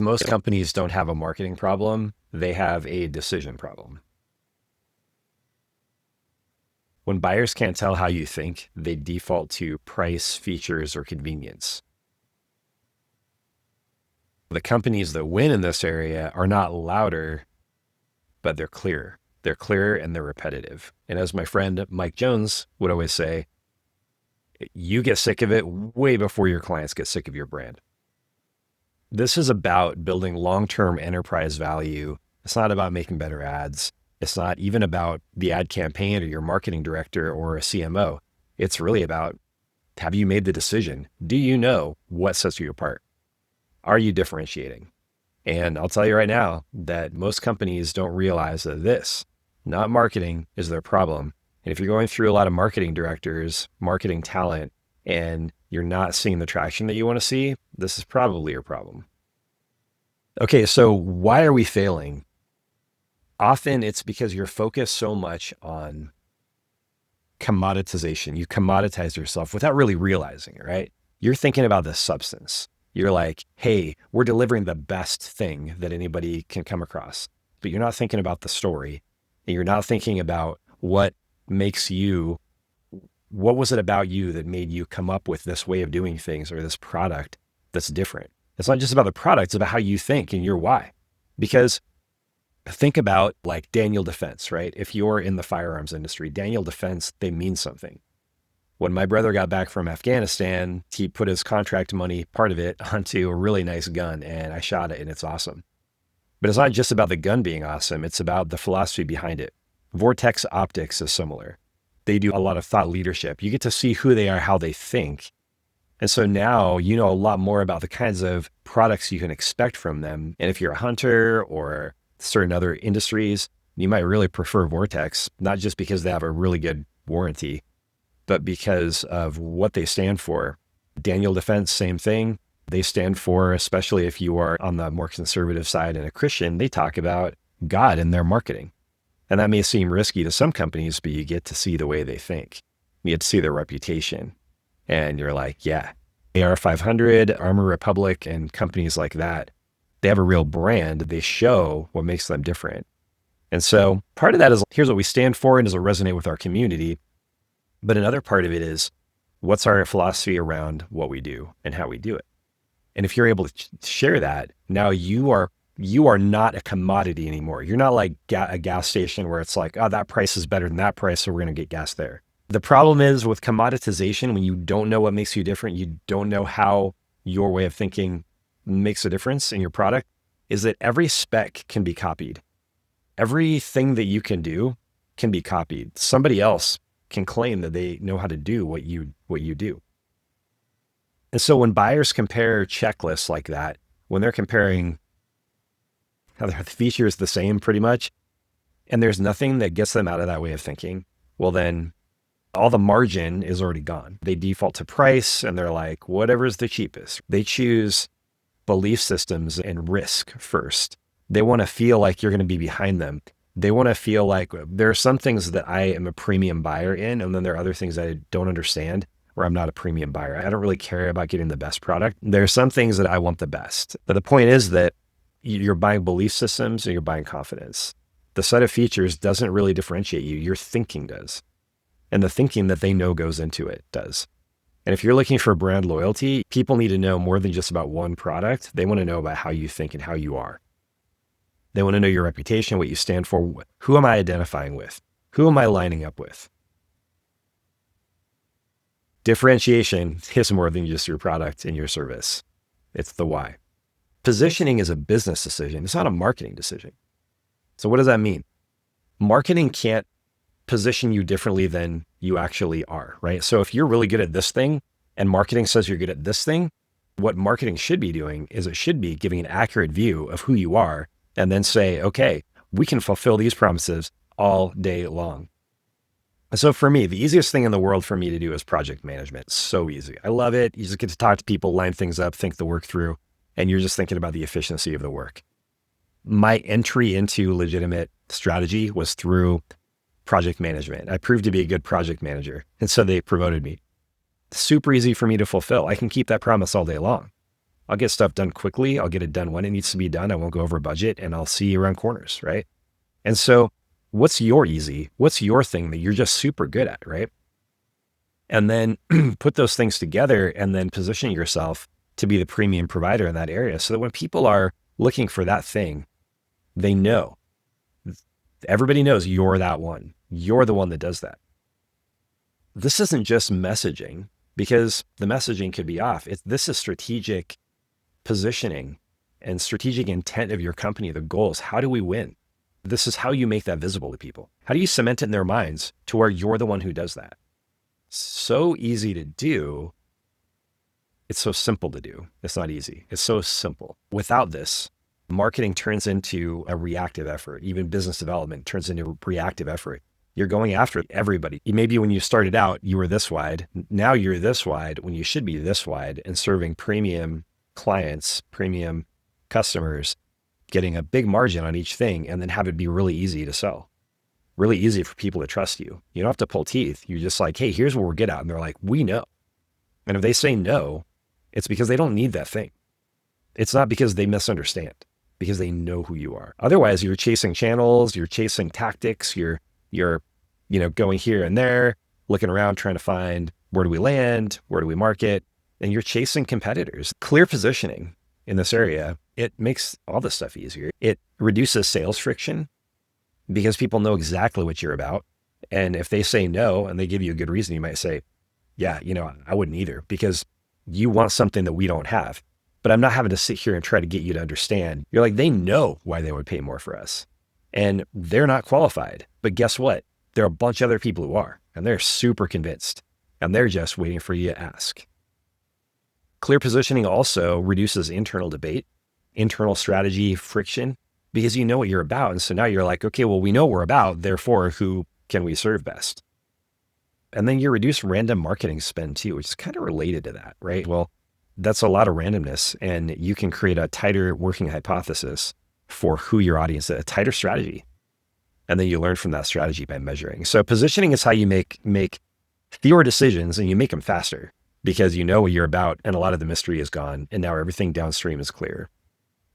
Most companies don't have a marketing problem. They have a decision problem. When buyers can't tell how you think, they default to price, features, or convenience. The companies that win in this area are not louder, but they're clear. They're clear and they're repetitive. And as my friend Mike Jones would always say, you get sick of it way before your clients get sick of your brand. This is about building long-term enterprise value. It's not about making better ads. It's not even about the ad campaign or your marketing director or a CMO. It's really about, have you made the decision? Do you know what sets you apart? Are you differentiating? And I'll tell you right now that most companies don't realize that this, not marketing, is their problem. And if you're going through a lot of marketing directors, marketing talent, and you're not seeing the traction that you want to see, this is probably your problem. Okay, so why are we failing? Often it's because you're focused so much on commoditization. You commoditize yourself without really realizing it, right? You're thinking about the substance. You're like, hey, we're delivering the best thing that anybody can come across. But you're not thinking about the story. And you're not thinking about what makes you, what was it about you that made you come up with this way of doing things or this product that's different? It's not just about the product, it's about how you think and your why. Because think about like Daniel Defense, right? If you're in the firearms industry, Daniel Defense, they mean something. When my brother got back from Afghanistan, he put his contract money, part of it, onto a really nice gun, and I shot it and it's awesome. But it's not just about the gun being awesome, it's about the philosophy behind it. Vortex Optics is similar. They do a lot of thought leadership. You get to see who they are, how they think. And so now you know a lot more about the kinds of products you can expect from them. And if you're a hunter or certain other industries, you might really prefer Vortex, not just because they have a really good warranty, but because of what they stand for. Daniel Defense, same thing. They stand for, especially if you are on the more conservative side and a Christian, they talk about God in their marketing. And that may seem risky to some companies, but you get to see the way they think. You get to see their reputation. And you're like, yeah, AR 500, Armor Republic, and companies like that, they have a real brand. They show what makes them different. And so part of that is, here's what we stand for and does it resonate with our community. But another part of it is, what's our philosophy around what we do and how we do it? And if you're able to share that, now you are not a commodity anymore. You're not like a gas station where it's like, oh, that price is better than that price, so we're going to get gas there. The problem is with commoditization, when you don't know what makes you different, you don't know how your way of thinking makes a difference in your product, is that every spec can be copied. Everything that you can do can be copied. Somebody else can claim that they know how to do what you do. And so when buyers compare checklists like that, when they're comparing how the feature is the same pretty much, and there's nothing that gets them out of that way of thinking, well then all the margin is already gone. They default to price and they're like, whatever's the cheapest. They choose belief systems and risk first. They want to feel like you're going to be behind them. They want to feel like there are some things that I am a premium buyer in, and then there are other things that I don't understand, or I'm not a premium buyer. I don't really care about getting the best product. There are some things that I want the best. But the point is that you're buying belief systems and you're buying confidence. The set of features doesn't really differentiate you. Your thinking does. And the thinking that they know goes into it does. And if you're looking for brand loyalty, people need to know more than just about one product. They want to know about how you think and how you are. They want to know your reputation, what you stand for. Who am I identifying with? Who am I lining up with? Differentiation is more than just your product and your service. It's the why. Positioning is a business decision. It's not a marketing decision. So what does that mean? Marketing can't position you differently than you actually are, right? So if you're really good at this thing and marketing says you're good at this thing, what marketing should be doing is it should be giving an accurate view of who you are and then say, okay, we can fulfill these promises all day long. So for me, the easiest thing in the world for me to do is project management. It's so easy. I love it. You just get to talk to people, line things up, think the work through, and you're just thinking about the efficiency of the work. My entry into legitimate strategy was through project management. I proved to be a good project manager, and so they promoted me. Super easy for me to fulfill. I can keep that promise all day long. I'll get stuff done quickly. I'll get it done when it needs to be done. I won't go over budget, and I'll see you around corners, right? And so what's your easy? What's your thing that you're just super good at, right? And then put those things together and then position yourself to be the premium provider in that area so that when people are looking for that thing, they know. Everybody knows you're that one. You're the one that does that. This isn't just messaging, because the messaging could be off. This is strategic positioning and strategic intent of your company, the goals. How do we win? This is how you make that visible to people. How do you cement it in their minds to where you're the one who does that? So easy to do. It's so simple to do. It's not easy. It's so simple. Without this, marketing turns into a reactive effort. Even business development turns into a reactive effort. You're going after everybody. Maybe when you started out, you were this wide. Now you're this wide when you should be this wide, and serving premium clients, premium customers, getting a big margin on each thing, and then have it be really easy to sell. Really easy for people to trust you. You don't have to pull teeth. You're just like, hey, here's what we're good at. And they're like, we know. And if they say no, it's because they don't need that thing. It's not because they misunderstand, because they know who you are. Otherwise, you're chasing channels, you're chasing tactics, you're going here and there, looking around, trying to find where do we land, where do we market, and you're chasing competitors. Clear positioning in this area, it makes all this stuff easier. It reduces sales friction because people know exactly what you're about. And if they say no and they give you a good reason, you might say, yeah, I wouldn't either, because you want something that we don't have. But I'm not having to sit here and try to get you to understand. You're like, they know why they would pay more for us. And they're not qualified. But guess what? There are a bunch of other people who are, and they're super convinced. And they're just waiting for you to ask. Clear positioning also reduces internal debate, internal strategy friction, because you know what you're about. And so now you're like, okay, well, we know what we're about. Therefore, who can we serve best? And then you reduce random marketing spend too, which is kind of related to that, right? Well, that's a lot of randomness, and you can create a tighter working hypothesis for who your audience is, a tighter strategy. And then you learn from that strategy by measuring. So positioning is how you make fewer decisions, and you make them faster because you know what you're about, and a lot of the mystery is gone, and now everything downstream is clear.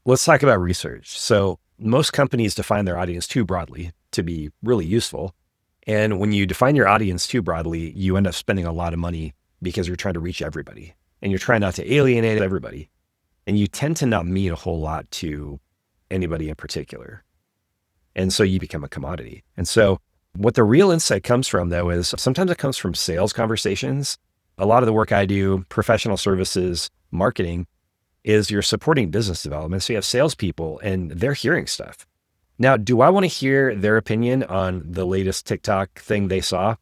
Let's talk about research. So most companies define their audience too broadly to be really useful. And when you define your audience too broadly, you end up spending a lot of money because you're trying to reach everybody, and you're trying not to alienate everybody. And you tend to not mean a whole lot to anybody in particular. And so you become a commodity. And so what the real insight comes from, though, is sometimes it comes from sales conversations. A lot of the work I do, professional services, marketing, is you're supporting business development. So you have salespeople and they're hearing stuff. Now, do I want to hear their opinion on the latest TikTok thing they saw,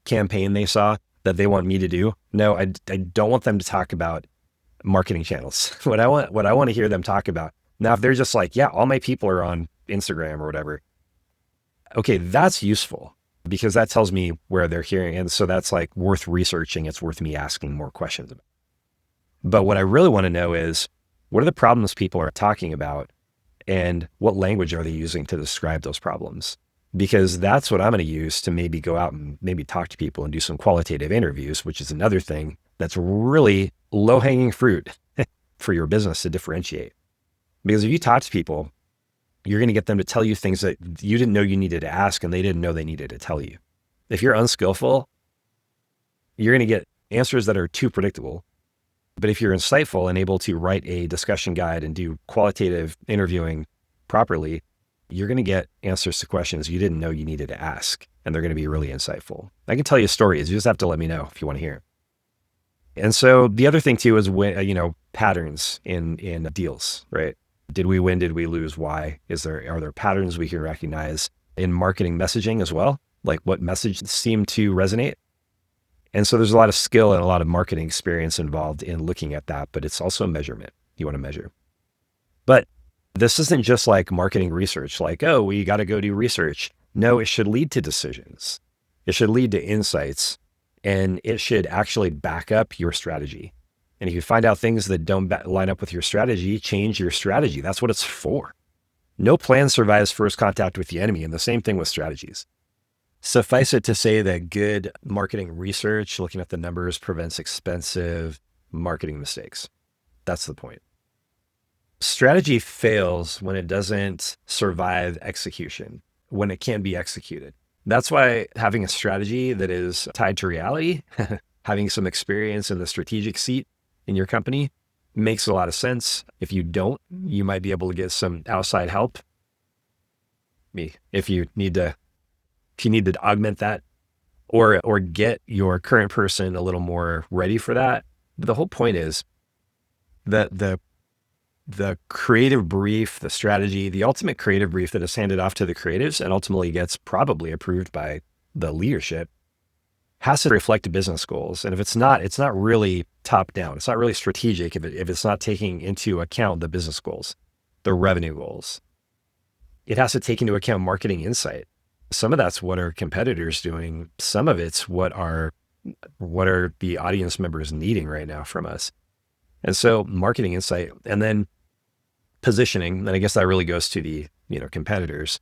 campaign they saw that they want me to do? No, I don't want them to talk about marketing channels. What I want to hear them talk about. Now, if they're just like, yeah, all my people are on Instagram or whatever. Okay, that's useful because that tells me where they're hearing. And so that's like worth researching. It's worth me asking more questions about. But what I really want to know is, what are the problems people are talking about, and what language are they using to describe those problems? Because that's what I'm going to use to maybe go out and maybe talk to people and do some qualitative interviews, which is another thing that's really low-hanging fruit for your business to differentiate. Because if you talk to people, you're going to get them to tell you things that you didn't know you needed to ask, and they didn't know they needed to tell you. If you're unskillful, you're going to get answers that are too predictable. But if you're insightful and able to write a discussion guide and do qualitative interviewing properly, you're going to get answers to questions you didn't know you needed to ask, and they're going to be really insightful. I can tell you stories. You just have to let me know if you want to hear. And so the other thing too is patterns in deals, right? Did we win? Did we lose? Why? Are there patterns we can recognize in marketing messaging as well? Like what message seemed to resonate? And so there's a lot of skill and a lot of marketing experience involved in looking at that, but it's also measurement. You want to measure. But this isn't just like marketing research, like, oh, we got to go do research. No, it should lead to decisions. It should lead to insights, and it should actually back up your strategy. And if you find out things that don't line up with your strategy, change your strategy. That's what it's for. No plan survives first contact with the enemy, and the same thing with strategies. Suffice it to say that good marketing research, looking at the numbers, prevents expensive marketing mistakes. That's the point. Strategy fails when it doesn't survive execution, when it can't be executed. That's why having a strategy that is tied to reality, having some experience in the strategic seat in your company makes a lot of sense. If you don't, you might be able to get some outside help. If you need to augment that or get your current person a little more ready for that. The whole point is that the creative brief, the strategy, the ultimate creative brief that is handed off to the creatives and ultimately gets probably approved by the leadership has to reflect business goals. And if it's not really top down. It's not really strategic if it's not taking into account the business goals, the revenue goals. It has to take into account marketing insight. Some of that's what our competitors doing. Some of it's what are the audience members needing right now from us. And so marketing insight, and then positioning, and I guess that really goes to the, competitors,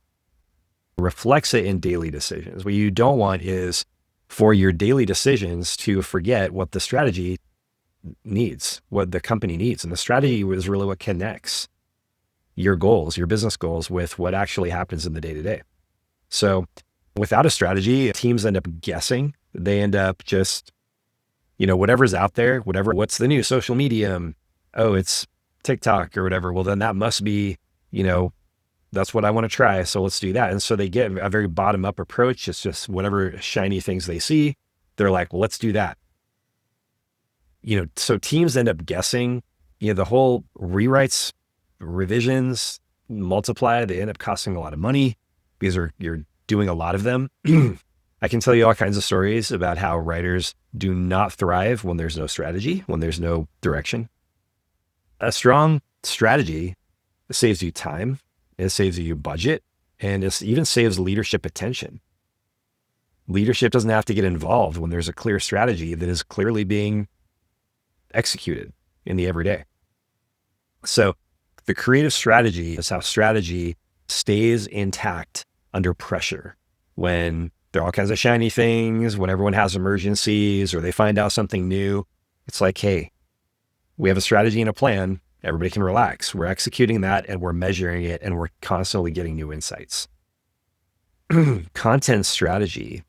reflects it in daily decisions. What you don't want is for your daily decisions to forget what the strategy needs, what the company needs. And the strategy is really what connects your goals, your business goals, with what actually happens in the day-to-day. So without a strategy, teams end up guessing. They end up just, whatever's out there, what's the new social medium? Oh, it's TikTok or whatever. Well, then that must be, that's what I want to try. So let's do that. And so they get a very bottom up approach. It's just whatever shiny things they see, they're like, well, let's do that. So teams end up guessing, the whole rewrites, revisions, multiply, they end up costing a lot of money because you're doing a lot of them. I can tell you all kinds of stories about how writers do not thrive when there's no strategy, when there's no direction. A strong strategy saves you time, it saves you budget, and it even saves leadership attention. Leadership doesn't have to get involved when there's a clear strategy that is clearly being executed in the everyday. So the creative strategy is how strategy stays intact under pressure when there are all kinds of shiny things, when everyone has emergencies or they find out something new. It's like, hey, we have a strategy and a plan. Everybody can relax. We're executing that and we're measuring it and we're constantly getting new insights. Content strategy,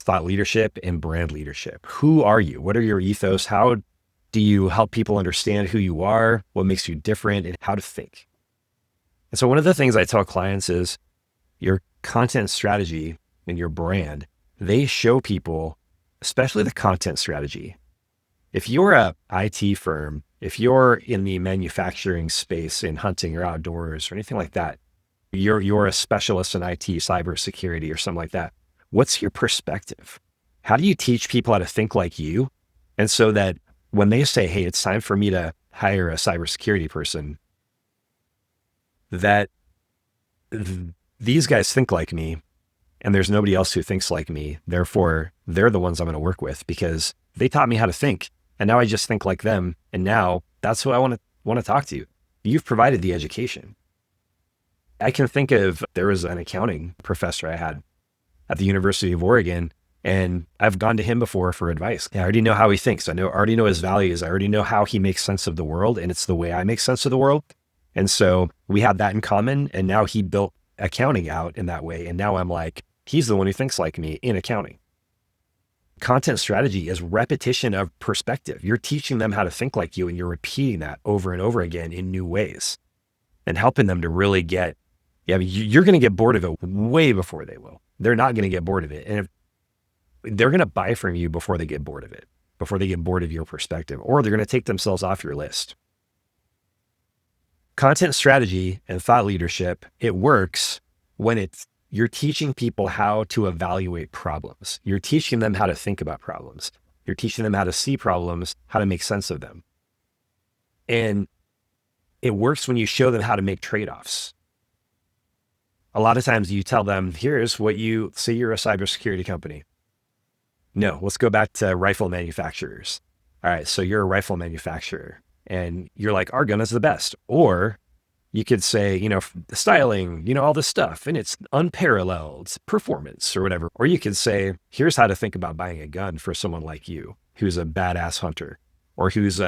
thought leadership, and brand leadership. Who are you? What are your ethos? How do you help people understand who you are, what makes you different, and how to think? And so one of the things I tell clients is your content strategy and your brand, they show people, especially the content strategy. If you're a IT firm, if you're in the manufacturing space in hunting or outdoors or anything like that, you're a specialist in IT, cybersecurity or something like that. What's your perspective? How do you teach people how to think like you? And so that when they say, hey, it's time for me to hire a cybersecurity person, that these guys think like me and there's nobody else who thinks like me. Therefore, they're the ones I'm going to work with because they taught me how to think. And now I just think like them. And now that's who I want to talk to. You've provided the education. I can think of, there was an accounting professor I had at the University of Oregon, and I've gone to him before for advice. I already know how he thinks. I already know his values. I already know how he makes sense of the world, and it's the way I make sense of the world. And so we had that in common. And now he built accounting out in that way. And now I'm like, he's the one who thinks like me in accounting. Content strategy is repetition of perspective. You're teaching them how to think like you, and you're repeating that over and over again in new ways and helping them to really get, you're going to get bored of it way before they will. They're not going to get bored of it. And if they're going to buy from you before they get bored of it, before they get bored of your perspective, or they're going to take themselves off your list. Content strategy and thought leadership, it works when you're teaching people how to evaluate problems. You're teaching them how to think about problems. You're teaching them how to see problems, how to make sense of them. And it works when you show them how to make trade-offs. A lot of times you tell them, here's what say you're a cybersecurity company. No, let's go back to rifle manufacturers. All right, so you're a rifle manufacturer and you're like, our gun is the best. Or you could say, styling, all this stuff, and it's unparalleled performance or whatever. Or you could say, here's how to think about buying a gun for someone like you, who's a badass hunter, or who's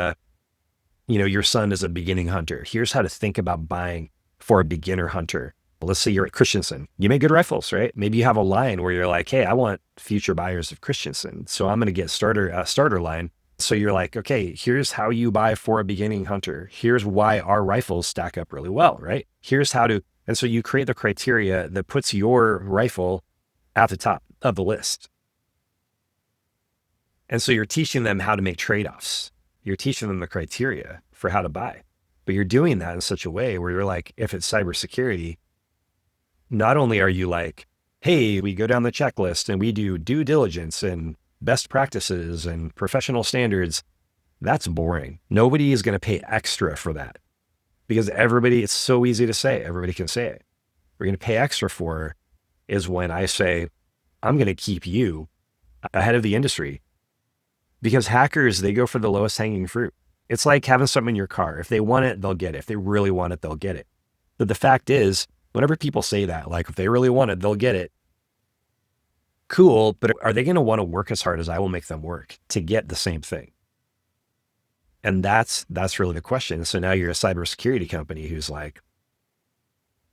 your son is a beginning hunter. Here's how to think about buying for a beginner hunter. Let's say you're at Christensen. You make good rifles, right? Maybe you have a line where you're like, hey, I want future buyers of Christensen. So I'm going to get starter line. So you're like, okay, here's how you buy for a beginning hunter. Here's why our rifles stack up really well, right? Here's how to, and so you create the criteria that puts your rifle at the top of the list. And so you're teaching them how to make trade-offs. You're teaching them the criteria for how to buy. But you're doing that in such a way where you're like, if it's cybersecurity, not only are you like, hey, we go down the checklist and we do due diligence and best practices and professional standards. That's boring. Nobody is going to pay extra for that because it's so easy to say. Everybody can say it. We're going to pay extra for is when I say, I'm going to keep you ahead of the industry, because hackers, they go for the lowest hanging fruit. It's like having something in your car. If they want it, they'll get it. If they really want it, they'll get it. But the fact is, whenever people say that, like if they really want it, they'll get it. Cool, but are they going to want to work as hard as I will make them work to get the same thing? And that's really the question. So now you're a cybersecurity company who's like,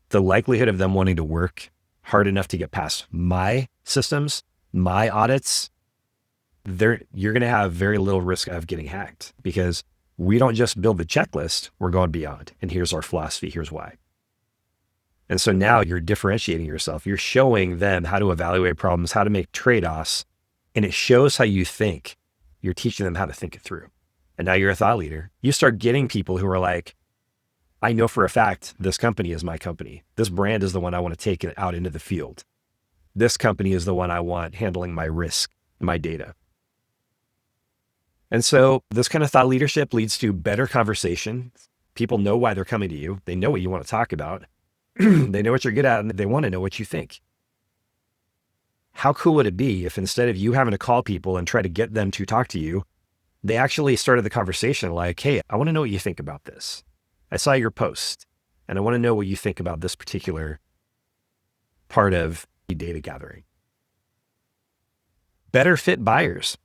the likelihood of them wanting to work hard enough to get past my systems, my audits, you're going to have very little risk of getting hacked because we don't just build the checklist, we're going beyond. And here's our philosophy, here's why. And so now you're differentiating yourself. You're showing them how to evaluate problems, how to make trade-offs, and it shows how you think. You're teaching them how to think it through. And now you're a thought leader. You start getting people who are like, I know for a fact this company is my company. This brand is the one I want to take it out into the field. This company is the one I want handling my risk, my data. And so this kind of thought leadership leads to better conversation. People know why they're coming to you. They know what you want to talk about. They know what you're good at and they want to know what you think. How cool would it be if instead of you having to call people and try to get them to talk to you, they actually started the conversation like, hey, I want to know what you think about this. I saw your post and I want to know what you think about this particular part of data gathering. Better fit buyers.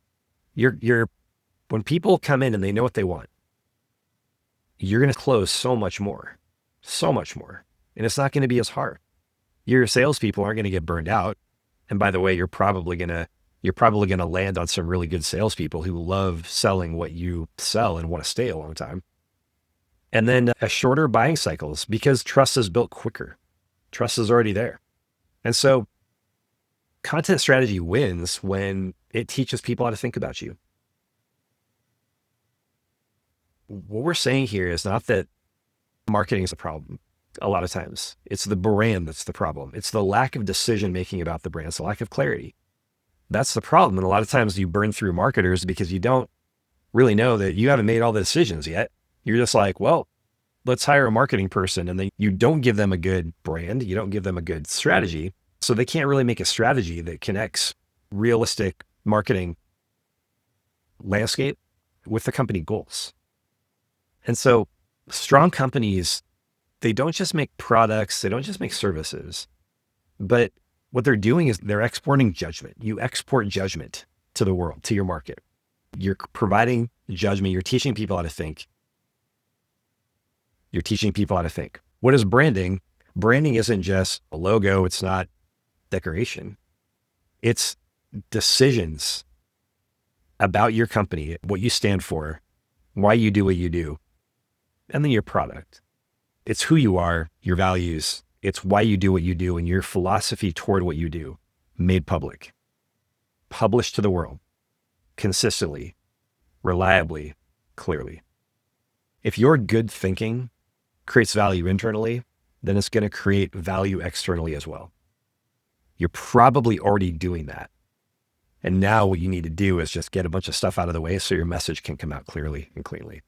When people come in and they know what they want, you're going to close so much more. And it's not going to be as hard. Your salespeople aren't going to get burned out. And by the way, you're probably going to land on some really good salespeople who love selling what you sell and want to stay a long time. And then a shorter buying cycles because trust is built quicker. Trust is already there. And so content strategy wins when it teaches people how to think about you. What we're saying here is not that marketing is the problem. A lot of times it's the brand that's the problem. It's the lack of decision-making about the brand. It's the lack of clarity. That's the problem. And a lot of times you burn through marketers because you don't really know that you haven't made all the decisions yet. You're just like, well, let's hire a marketing person. And then you don't give them a good brand. You don't give them a good strategy. So they can't really make a strategy that connects realistic marketing landscape with the company goals. And so strong companies, they don't just make products, they don't just make services, but what they're doing is they're exporting judgment. You export judgment to the world, to your market. You're providing judgment. You're teaching people how to think. What is branding? Branding isn't just a logo. It's not decoration. It's decisions about your company, what you stand for, why you do what you do, and then your product. It's who you are, your values. It's why you do what you do and your philosophy toward what you do, made public, published to the world, consistently, reliably, clearly. If your good thinking creates value internally, then it's going to create value externally as well. You're probably already doing that. And now what you need to do is just get a bunch of stuff out of the way so your message can come out clearly and cleanly.